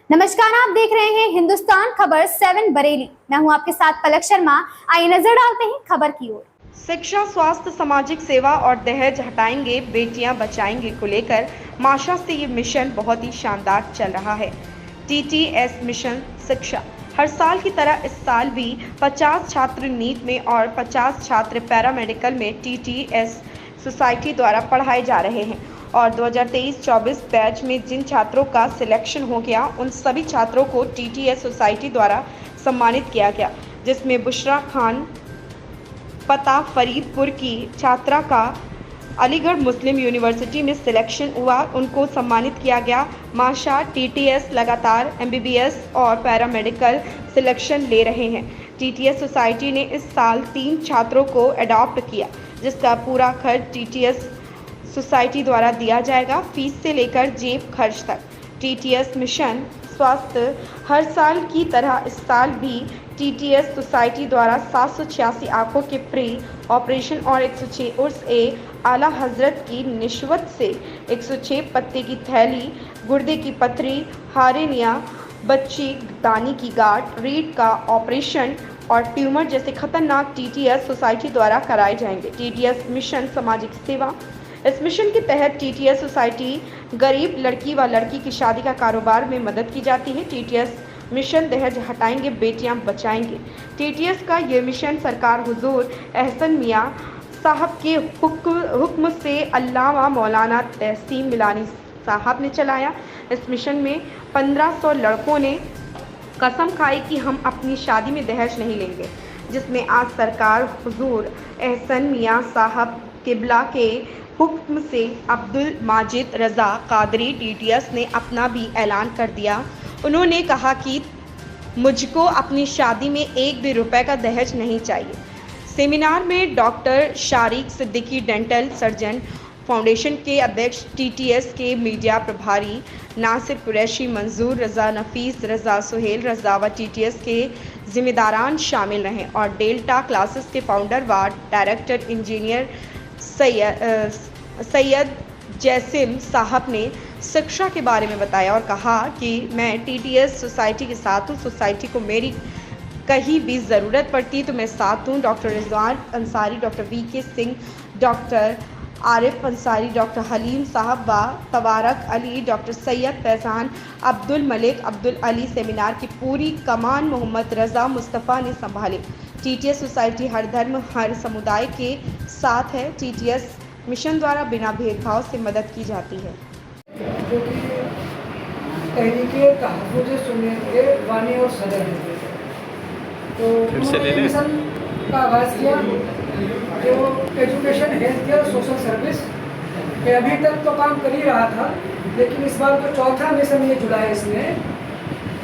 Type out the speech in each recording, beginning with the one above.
नमस्कार, आप देख रहे हैं हिंदुस्तान खबर 7 बरेली। मैं हूं आपके साथ पलक शर्मा। आइए नजर डालते हैं खबर की ओर। शिक्षा, स्वास्थ्य, सामाजिक सेवा और दहेज हटाएंगे बेटियां बचाएंगे को लेकर माशा से ये मिशन बहुत ही शानदार चल रहा है। टीटीएस मिशन शिक्षा। हर साल की तरह इस साल भी 50 छात्र नीट में और 50 छात्र पैरामेडिकल में टीटीएस सोसाइटी द्वारा पढ़ाए जा रहे हैं और 2023-24 बैच में जिन छात्रों का सिलेक्शन हो गया उन सभी छात्रों को टीटीएस सोसाइटी द्वारा सम्मानित किया गया, जिसमें बुशरा खान पता फरीदपुर की छात्रा का अलीगढ़ मुस्लिम यूनिवर्सिटी में सिलेक्शन हुआ, उनको सम्मानित किया गया। माशा टीटीएस लगातार एमबीबीएस और पैरामेडिकल सिलेक्शन ले रहे हैं। टीटीएस सोसाइटी ने इस साल 3 छात्रों को अडॉप्ट किया, जिसका पूरा खर्च टीटीएस सोसाइटी द्वारा दिया जाएगा, फीस से लेकर जेब खर्च तक। टीटीएस मिशन स्वास्थ्य। हर साल की तरह इस साल भी टीटीएस सोसाइटी द्वारा 786 आंखों के प्री ऑपरेशन और 106 उर्स ए आला हजरत की निश्वत से 106 पत्ते की थैली, गुर्दे की पथरी, हार्निया, बच्ची दानी की गांठ, रीढ़ का ऑपरेशन और ट्यूमर जैसे खतरनाक टीटीएस सोसाइटी द्वारा कराए जाएंगे। टीटीएस मिशन सामाजिक सेवा। इस मिशन के तहत टीटीएस सोसाइटी गरीब लड़की व लड़की की शादी का कारोबार में मदद की जाती है। टीटीएस मिशन दहेज हटाएंगे बेटियां बचाएंगे। टीटीएस का ये मिशन सरकार हुजूर एहसन मियां साहब के हुक्म से अल्लामा मौलाना तहसीन मिलानी साहब ने चलाया। इस मिशन में 1500 लड़कों ने कसम खाई कि हम अपनी शादी में दहेज नहीं लेंगे, जिसमें आज सरकार हुजूर एहसन मियां साहब किबला के हुक्म से अब्दुल माजिद रज़ा कादरी टीटीएस ने अपना भी ऐलान कर दिया। उन्होंने कहा कि मुझको अपनी शादी में एक भी रुपए का दहेज नहीं चाहिए। सेमिनार में doctor Shariq Siddiqui dental surgeon foundation के अध्यक्ष, टीटीएस के मीडिया प्रभारी नासिर कुरैशी, मंजूर रज़ा, नफीस रज़ा, सुहेल रज़ा व टीटीएस के जिम्मेदारान शामिल रहे और डेल्टा क्लासेस के फाउंडर व डायरेक्टर इंजीनियर सैयद जैसिम साहब ने शिक्षा के बारे में बताया और कहा कि मैं टीटीएस सोसाइटी के साथ हूँ। सोसाइटी को मेरी कहीं भी ज़रूरत पड़ती तो मैं साथ हूँ। Doctor Rizwan Ansari, doctor V K Singh, doctor Arif Ansari, doctor Haleem साहब व तबारक अली, डॉक्टर सैयद फैज़ान, अब्दुल मलिक, अब्दुल अली। सेमिनार की पूरी कमान मोहम्मद रज़ा मुस्तफ़ा ने संभाली। टीटीएस सोसाइटी हर धर्म, हर समुदाय के साथ है। टीटीएस मिशन द्वारा बिना भेदभाव से मदद की जाती है। जो कि तहरीके तहफ़्फ़ुज़ सुन्नत के बानी और सदर हैं, तो उन्होंने मिशन का आगाज़ किया जो education, health care, social service के अभी तक तो काम कर ही रहा था, लेकिन इस बार तो चौथा मिशन ये जुड़ा है इसमें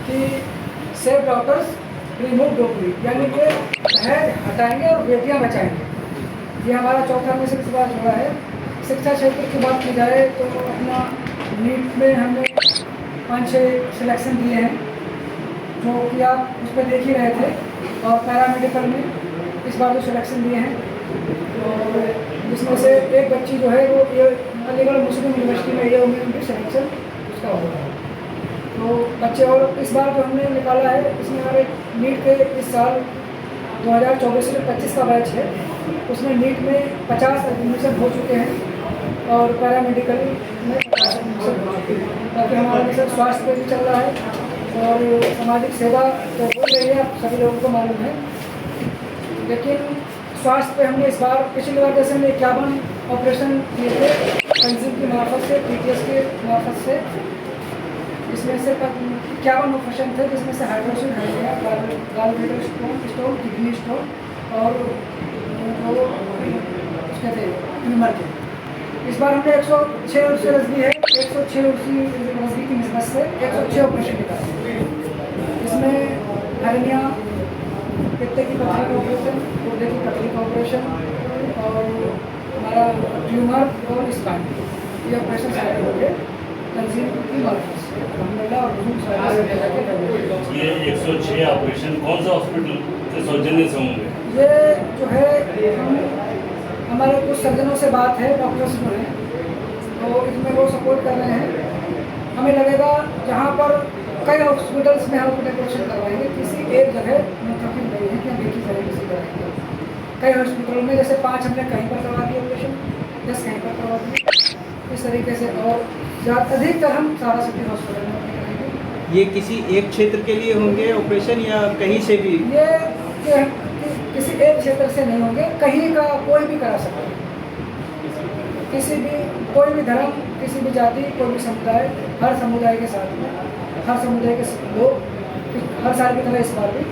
कि सेव डॉटर्स रिमूव डोपरी, यानी कि दहेज हटाएंगे और बेटियां बचाएंगे। ये हमारा चौथा मिशन इस बार जुड़ा है। शिक्षा क्षेत्र की बात की जाए तो अपना नीट में हमने 5-6 सिलेक्शन दिए हैं, जो कि आप उस पर देख ही रहे थे, और पैरामेडिकल में इस बार जो सिलेक्शन दिए हैं, और जिसमें से एक बच्ची जो है वो ये अलीगढ़ मुस्लिम यूनिवर्सिटी में ये उनकी सिलेक्शन उसका होगा। तो बच्चे, और इस बार जो हमने निकाला है इसमें हमारे नीट के इस साल 2024 से 25 का बैच है, उसमें नीट में 50 एडमिशन हो चुके हैं और पैरामेडिकल में 50 एडमिशन हो चुके हैं। ताकि हमारा मिशन स्वास्थ्य पे भी चल रहा है और सामाजिक सेवा तो हो रही है, आप सभी लोगों को मालूम है। लेकिन स्वास्थ्य पे हमने इस बार, पिछली बार जैसे हमने 51 ऑपरेशन किए थे तंजीम की मार्फत से, टीटीएस के मार्फत से, इसमें से 51 ऑपरेशन थे, जिसमें से हाइड्रोसिल, गाल स्टोन, किडनी स्टोन और वो उसके थे ट्यूमर के। इस बार हमने 106 उर्सी रजवी है, 106 उर्सी रजवी की निस्बत से 106 ऑपरेशन निकाले। इसमें हर्निया, पित्ते की पथरी का ऑपरेशन, गुर्दे की पथरी का ऑपरेशन और हमारा ट्यूमर और स्पाइन, ये ऑपरेशन सारे हो गए तंजीम की मार्फत से। ये 106 ऑपरेशन कौन सा हॉस्पिटल के सौजन्य से होंगे? ये जो है हमारे कुछ सर्जनों से बात है, डॉक्टर्स जो हैं, तो इसमें वो सपोर्ट कर रहे हैं। हमें लगेगा जहाँ पर कई हॉस्पिटल्स में हम अपने ऑपरेशन करवाएंगे, किसी एक जगह मुतफिक नहीं है कि हम एक ही जगह किसी कराएंगे। कई हॉस्पिटलों में जैसे 5 हमने कहीं पर करवा दिए ऑपरेशन, 10 कहीं पर करवा दिए, इस तरीके से। और ज़्यादा अधिकतर हम सारा सिटी हॉस्पिटल में कराएंगे। ये किसी एक क्षेत्र के लिए होंगे ऑपरेशन या कहीं से भी? ये किसी एक क्षेत्र से नहीं होंगे, कहीं का कोई भी करा सकता है, किसी भी कोई भी धर्म, किसी भी जाति, कोई भी समुदाय, हर समुदाय के साथ में, हर समुदाय के लोग हर साल की तरह इस बार भी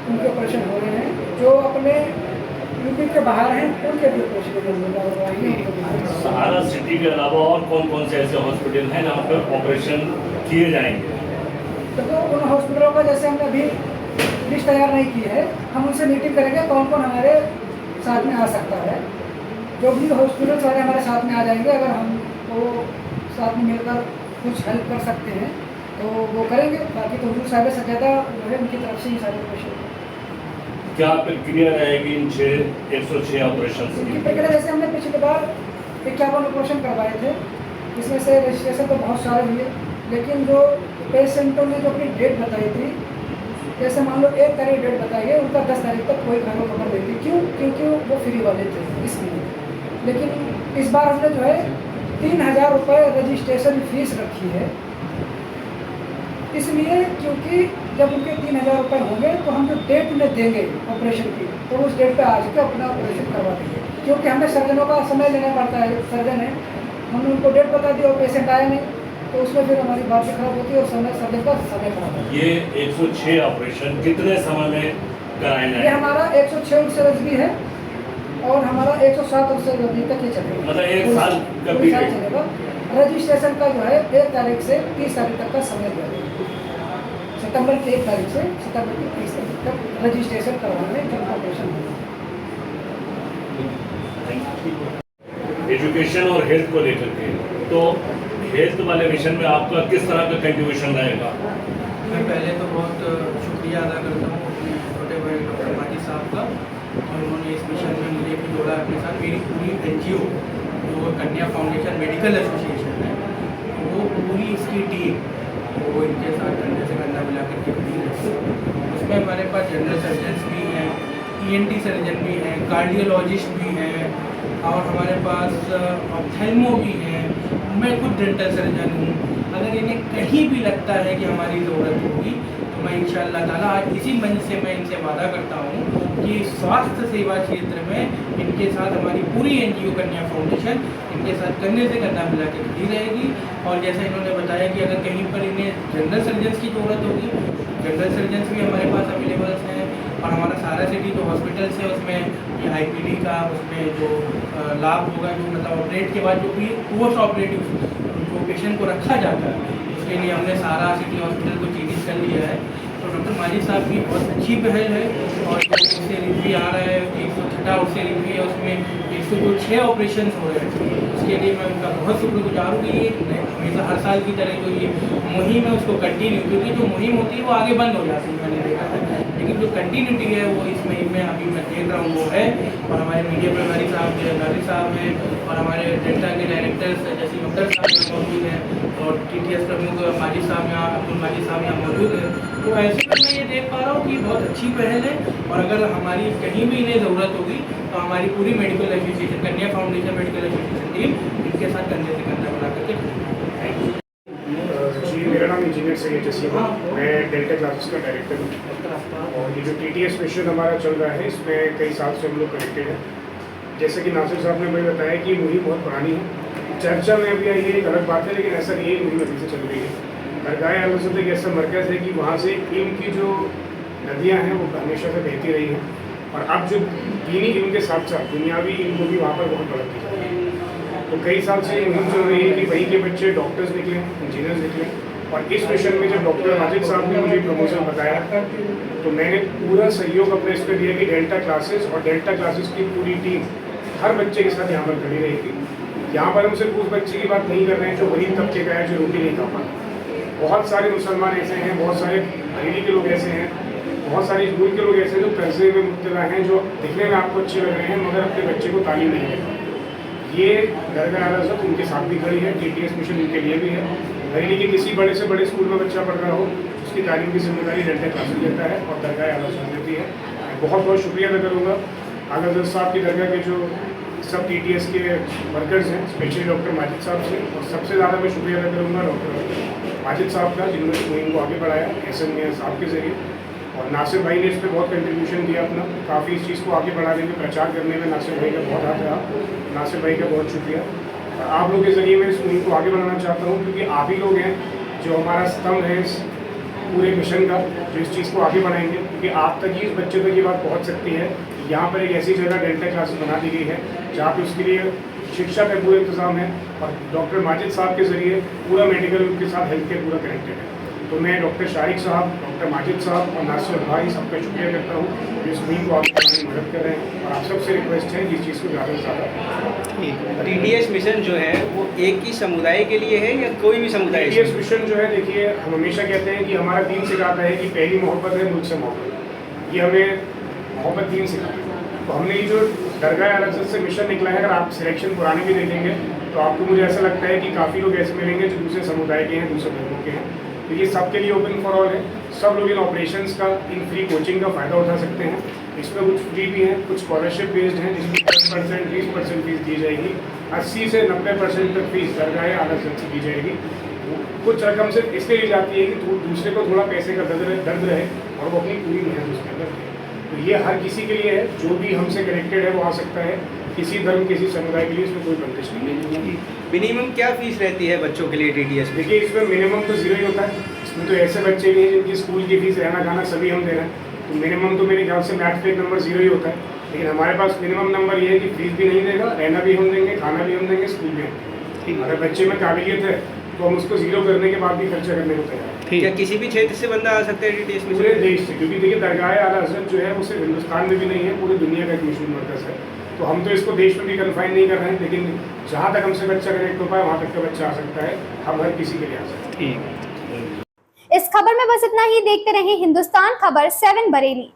उनके ऑपरेशन हो रहे हैं। जो अपने यूपी के बाहर हैं उनके भी ऑपरेशन सहारा सिटी के अलावा और कौन कौन से ऐसे हॉस्पिटल हैं जहाँ पर ऑपरेशन किए जाएंगे? तो उन हॉस्पिटलों का जैसे हमने अभी लिस्ट तैयार नहीं की है, हम उनसे मीटिंग करेंगे कौन कौन हमारे साथ में आ सकता है। जो भी हॉस्पिटल वाले हमारे साथ में आ जाएंगे, अगर हम वो साथ में मिलकर कुछ हेल्प कर सकते हैं तो वो करेंगे। बाकी तो हजूर साहिब सज्जादा जो है उनकी तरफ से ही सारे ऑपरेशन। क्या प्रक्रिया रहेगी इन 106 ऑपरेशन उनकी की? प्रक्रिया जैसे हमने पिछली बार 51 ऑपरेशन करवाए थे, इसमें से रजिस्ट्रेशन तो बहुत सारे हुए, लेकिन जो पेशेंटों ने जो अपनी डेट बताई थी, जैसे मान लो 1 तारीख डेट बताई है, उनका 10 तारीख तक कोई घर खबर नहीं थी। क्यों? क्योंकि वो फ्री वाले थे इसलिए। लेकिन इस बार हमने जो है 3000 रुपये रजिस्ट्रेशन फीस रखी है, इसलिए क्योंकि जब उनके 3000 रुपये होंगे तो हम जो डेट उन्हें देंगे ऑपरेशन की, तो उस डेट पे आ के अपना ऑपरेशन करवा देंगे। क्योंकि हमें सर्जनों का समय लेना पड़ता है, सर्जन है, हमने उनको डेट बता दी और पेशेंट आया नहीं, तो उसमें फिर हमारी बात भी खराब होती है और सर्जन का समय खराब होता है। ये 106 ऑपरेशन कितने समय में कराए ये जाएंगे? हमारा 106 सर्जरी है और हमारा 107 सर्जरी तक ये चलेगा, मतलब 1 साल का पूरी साल पीरियड। चलेगा। रजिस्ट्रेशन का जो है 1 तारीख से 30 तारीख तक का समय दिया गया। सितंबर की 1 तारीख से सितंबर की 30 तारीख तक रजिस्ट्रेशन करवाने जिनका ऑपरेशन होगा। एजुकेशन और हेल्थ को लेकर के, तो हेल्थ वाले मिशन में आपका किस तरह का कंट्रीब्यूशन रहेगा? मैं पहले तो बहुत शुक्रिया अदा करता हूँ अपने छोटे भाई डॉक्टर माजिद साहब का, और उन्होंने इस मिशन में मुझे भी जोड़ा अपने साथ। मेरी पूरी NGO जो कन्या फाउंडेशन मेडिकल एसोसिएशन है, वो पूरी इसकी टीम वो इनके साथ कंधे से कंधा मिला करके खड़ी रहती है। उसमें हमारे पास जनरल सर्जन्स भी हैं, ENT सर्जन भी हैं, कार्डियोलॉजिस्ट भी हैं, और हमारे पास ऑप्थेल्मो भी हैं। मैं खुद डेंटल सर्जन हूँ। अगर इन्हें कहीं भी लगता है कि हमारी ज़रूरत होगी तो मैं इंशाअल्लाह ताला आज इसी मंच से मैं इनसे वादा करता हूँ कि स्वास्थ्य सेवा क्षेत्र में इनके साथ हमारी पूरी NGO कन्या फाउंडेशन इनके साथ कंधे से कंधा मिला के खड़ी रहेगी। और जैसा इन्होंने बताया कि अगर कहीं पर इन्हें जनरल सर्जन्स की ज़रूरत होगी, जनरल सर्जन्स भी हमारे पास अवेलेबल्स हैं। और हमारा सारा सिटी जो हॉस्पिटल्स है उसमें ये IPD का उसमें जो लाभ होगा, जो मतलब ऑपरेट के बाद जो भी पोस्ट ऑपरेटिव जो पेशेंट को रखा जाता है, उसके लिए हमने सारा सिटी हॉस्पिटल को चेंज कर लिया है। तो डॉक्टर माजिद साहब की बहुत अच्छी पहल है। और जो उससे रिव्यू आ रहा है 106 उससे रिव्यू है, उसमें 106 ऑपरेशन हो रहे हैं, उसके लिए मैं उनका बहुत शुक्रगुजार हूँ कि ये हमेशा हर साल की तरह जो ये मुहिम है उसको कंटिन्यू, क्योंकि जो मुहिम होती है वो आगे बंद हो जाती है मैंने देखा है, लेकिन जो कंटिन्यूटी है वो इस मुहिम में अभी मैं देख रहा हूँ वो है। और हमारे मीडिया प्रभारी साहब नारी साहब हैं, और हमारे डेल्टा के डायरेक्टर्स जैसे अख्तर साहब यहाँ मौजूद हैं, और TTS प्रमुख माजिद साहब यहाँ अब्दुल माजिद साहब यहाँ मौजूद हैं। तो ऐसे में मैं ये देख पा रहा हूँ कि बहुत अच्छी पहल है। और अगर हमारी कहीं भी इन्हें ज़रूरत होगी तो हमारी पूरी मेडिकल एसोसिएशन कन्या फाउंडेशन मेडिकल एसोसिएशन टीम इनके साथ कंधे से कंधा मिला करके। जी, मेरा नाम इंजीनियर सैयद जसीम है, मैं डेल्टा क्लासेस का डायरेक्टर हूँ। और ये जो TTS मिशन हमारा चल रहा है इसमें कई साल से हम लोग कनेक्टेड हैं। जैसे कि नासिर साहब ने मुझे बताया कि मुहिम बहुत पुरानी है, चर्चा में अभी आई है, एक अलग बात है, लेकिन ऐसा नहीं है, मुहिम अभी से चल रही है। दरगाह आलम एक ऐसा मरकज़ है कि वहाँ से इल्म की जो नदियाँ हैं वो हमेशा से बहती रही हैं, और अब जो दीनी इल्म के साथ साथ दुनियावी इल्म को भी वहाँ पर बहुत बढ़ती है। तो कई साल से मुहिम चल रही है कि वहीं के बच्चे डॉक्टर्स निकले, इंजीनियर्स निकले। और इस मिशन में जब डॉक्टर माजिद साहब ने मुझे प्रपोजल बताया तो मैंने पूरा सहयोग अपने इस पर दिया कि डेल्टा क्लासेस और डेल्टा क्लासेस की पूरी टीम हर बच्चे के साथ यहाँ पर खड़ी रहेगी। यहाँ पर हम सिर्फ उस बच्चे की बात नहीं कर रहे हैं जो गरीब तबके का है, जो रोटी नहीं खा पाता। बहुत सारे मुसलमान ऐसे हैं, बहुत सारे बरेली के लोग ऐसे हैं, बहुत सारे स्कूल के लोग ऐसे हैं जो कर्जे में मुब्तला हैं, जो दिखने में आपको अच्छे लग रहे हैं मगर अपने बच्चे को तालीम नहीं देते। ये दरगाह आला हज़रत उनके साथ भी खड़ी है, TTS मिशन उनके लिए भी है। बरेली के किसी बड़े से बड़े स्कूल में बच्चा पढ़ रहा हो, उसकी तालीम की जिम्मेदारी डेल्टा क्लासेस लेता है और दरगाह आला हज़रत लेती है। मैं बहुत बहुत शुक्रिया अदा करूँगा आला हज़रत साहब की दरगाह के जो सब TTS के वर्कर्स हैं, स्पेशली डॉक्टर माजिद साहब से, और सबसे ज़्यादा मैं शुक्रिया अदा करूँगा डॉक्टर माजिद साहब का, जिन्होंने मुहिम को आगे बढ़ाया एहसन मियां साहब के ज़रिए, और नासिर भाई ने इस पर बहुत कंट्रीब्यूशन दिया अपना, काफ़ी इस चीज़ को आगे बढ़ाने में, प्रचार करने में नासिर भाई का बहुत हाथ रहा। नासिर भाई का बहुत शुक्रिया। आप लोगों के ज़रिए मैं इस मुहिम को आगे बढ़ाना चाहता हूँ, क्योंकि आप ही लोग हैं जो हमारा स्तंभ है इस पूरे मिशन का, जो इस चीज़ को आगे बढ़ाएंगे, क्योंकि आप तक ही, इस बच्चे तक ये बात पहुँच सकती है। यहाँ पर एक ऐसी जगह डेल्टा क्लासेस बना दी गई है जहाँ पे उसके लिए शिक्षा का पूरा इंतज़ाम है, और डॉक्टर माजिद साहब के ज़रिए पूरा मेडिकल के साथ हेल्थ केयर पूरा कनेक्टेड है। तो मैं डॉक्टर शारिक साहब, डॉक्टर माजिद साहब और नासिर भाई सबका शुक्रिया करता हूँ जो इस मुहिम को आगे बढ़ाने में मदद कर रहे हैं, और आप सबसे रिक्वेस्ट है इस चीज़ को ज़्यादा से ज़्यादा। TTS मिशन जो है वो एक ही समुदाय के लिए है या कोई भी समुदाय? TTS मिशन जो है, देखिए हम हमेशा कहते हैं कि हमारा दीन सिखाता है कि पहली मोहब्बत है मुल्क से मोहब्बत, ये हमें मोहब्बत दीन सिखाता है। तो हमने ये जो दरगाह आला हज़रत से मिशन निकला है, अगर आप सिलेक्शन पुराने भी देखेंगे तो आपको, मुझे ऐसा लगता है कि काफ़ी लोग ऐसे मिलेंगे जो दूसरे समुदाय के हैं, दूसरे धर्मों के हैं। तो ये सबके लिए ओपन फॉर ऑल है, सब लोग इन ऑपरेशंस का, इन फ्री कोचिंग का फ़ायदा उठा सकते हैं। इसमें कुछ फ्री भी हैं, कुछ स्कॉलरशिप बेस्ड हैं जिसमें 10%, 20% फीस दी जाएगी, 80 से 90% तक फीस दरगाह आला हज़रत से दी जाएगी। कुछ रकम सिर्फ इसलिए ली जाती है कि दूसरे को थोड़ा पैसे का दर्द रहे और वो अपनी पूरी मेहनत उसके अंदर दे। तो ये हर किसी के लिए है, जो भी हमसे कनेक्टेड है वो आ सकता है, किसी धर्म, किसी समुदाय के लिए इसमें कोई बंदिश नहीं है। मिनिमम क्या फीस रहती है बच्चों के लिए TTS? देखिए इसमें मिनिमम तो 0 ही होता है। इसमें तो ऐसे बच्चे भी हैं जिनकी स्कूल की फीस, रहना खाना सभी हम दे रहे हैं, तो मिनिमम तो मेरे ख्याल से मैथ पे एक नंबर 0 ही होता है। लेकिन हमारे पास मिनिमम नंबर ये है कि फीस भी नहीं देगा, रहना भी हम देंगे, खाना भी हम देंगे, स्कूल भी हम देंगे। अगर बच्चे में काबिलियत है तो हम उसको 0 करने के बाद भी खर्चा करने को तैयार हैं। क्या किसी भी क्षेत्र से बंदा आ सकता है TTS मिशन? पूरे देश से, क्योंकि देखिए दरगाह आला हज़रत जो है वो सिर्फ हिंदुस्तान में भी नहीं है, पूरी दुनिया का एक मशहूर मरकज़ है। तो हम तो इसको देश में भी कन्फाइन नहीं कर रहे हैं, लेकिन जहाँ तक हमसे बच्चा कनेक्ट हो पाए वहाँ तक का बच्चा आ सकता है, हम हर किसी के लिए आ सकते हैं। इस खबर में बस इतना ही। देखते रहें हिंदुस्तान खबर 7 बरेली।